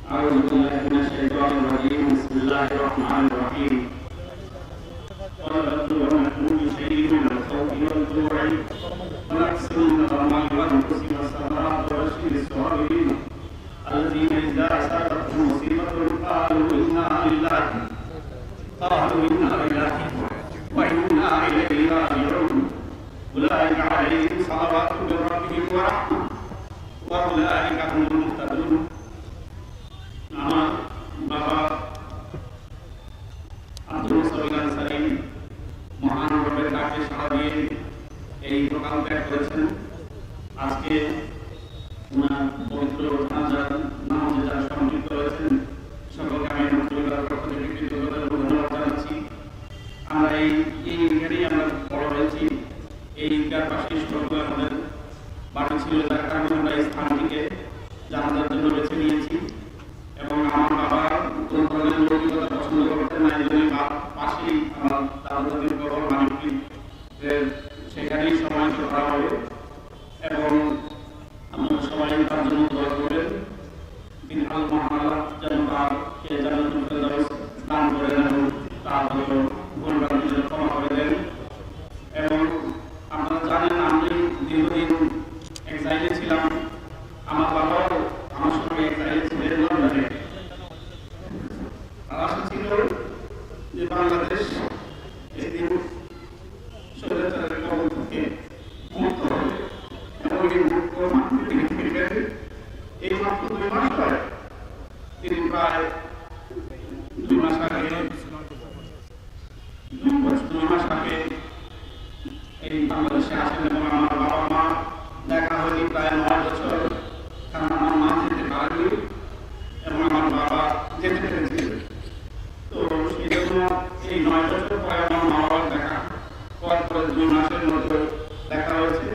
أعوذ بالله من الشيطان الرجيم بسم الله الرحمن الرحيم ونبلو كل شيء من الخوف والجوع ونقص من الأموال والأنفس والثمرات وبشر الصابرين الذين إذا أصابتهم مصيبة قالوا إنا لله وإنا إليه راجعون أولئك عليهم صلوات من ربهم ورحمة وأولئك هم المهتدون আমার বাবা আব্দুল সবির আনসারী মহানগরের ডাকে সাড়া দিয়ে এই প্রোগ্রাম ত্যাগ করেছেন। আজকে ওনার পবিত্র জানাজার নামাজে যারা সম্পৃক্ত রয়েছেন সকলকে আমি আমার পরিবারের পক্ষ থেকে কৃতজ্ঞতা ও ধন্যবাদ জানাচ্ছি। আমরা এই ঈদগাহেই আমরা বড় হয়েছি, এই ঈদগার পাশে সকলে আমাদের বাড়ি ছিল, যার কারণে আমরা এই স্থানটিকে জানাজার জন্য বেছে নিয়েছি। এবং আমার বাবা কোন ধরনের লৌকিকতা পছন্দ করতেন না, এই জন্য পাশেই আমার দাদুদের কবর মালিকী সেখানেই সময় করা হবে এবং আমরা সবাই তার জন্য দোয়া করবেন। তিনি আল্লাহ যেন তাকে জান্নাতুল ফেরদাউস দান করেন এবং তার হয়তো ভুলভ্রান্তি ক্ষমা করে দেন। এবং আপনারা জানেন আমি দীর্ঘদিন এক্সাইলে ছিলাম, আমার বাবাও আমার সঙ্গে এক্সাইলে ছিলেন লন্ডনে। আশা ছিল যে বাংলাদেশ একদিন স্বৈরাচারের কবল থেকে মুক্ত হবে এবং এই মুক্ত মাত্র তিনি ফিরবেন। এই মাত্র 2 মাস হয়, তিনি প্রায় 2 মাস আগে এই বাংলাদেশে আসেন এবং আমার বাবা মা দেখা হয়নি প্রায় 9 বছর, কারণ আমার মা যেতে পারেনি এবং আমার বাবা যেতে পেরেছিলেন। তো সেই জন্য এই 9 বছর পরে আমার মা বাবার দেখা পরে 2 মাসের মতো দেখা হয়েছে।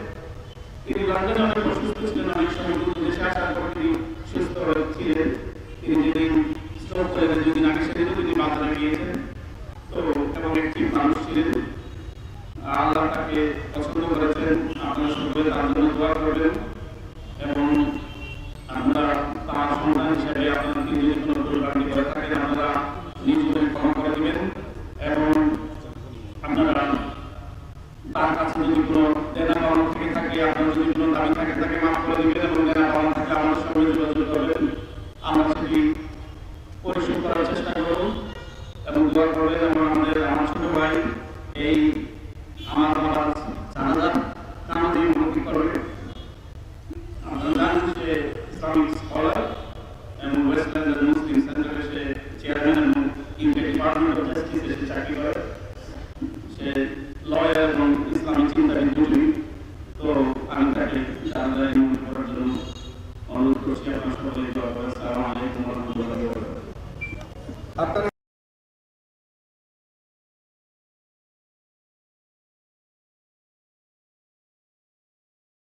তিনি লন্ডনে অনেক অসুস্থ ছিলেন, অনেক সময় দেশে আসার পর তিনি সুস্থ হয়েছিলেন। তিনি যেদিন স্ট্রোক করে 2 দিন আগে সেদিনও তিনি বাজারে গিয়েছেন। তো এবং একটি মানুষ ছিলেন, আল্লাহ তাকে পছন্দ করেছেন। আপনারা সকলে তার জন্য দোয়া করবেন এবং আমরা তার সন্তান হিসেবে আপনাদের যদি কোনো ভুলভ্রান্তি করে থাকেন আপনারা নিজেদের ক্ষমা করে দেবেন এবং আপনারা তার কাছে যদি কোনো দেনা পাওনা থেকে থাকে, আপনার যদি কোনো দাবি থাকে তাকে মাফ করে দেবেন এবং দেনা পাওনা থাকলে আমার সঙ্গে যোগাযোগ করবেন, আমরা সেটি পরিশোধ করার চেষ্টা করব এবং দোয়া করবেন। এবং আমার ছোট ভাই এই আমার বাবার জানাজা নামাজে মুক্তি করবে। আপনারা জানেন সে ইসলামিক স্কলার এবং ওয়েস্টল্যান্ডের মুসলিম সেন্টারে সে চেয়ারম্যান এবং ইউকে ডিপার্টমেন্ট অফ জাস্টিসে সে চাকরি করে। সে লয়ার এবং ইসলামিক চিন্তাবিদ দুটোই। তো আমি তাকে জানাজায় মুক্তি করার জন্য অনুরোধ করছি। আপনার সকলে দোয়া করেন। আসসালামু আলাইকুম ওয়া রাহমাতুল্লাহি ওয়া বারাকাতুহু।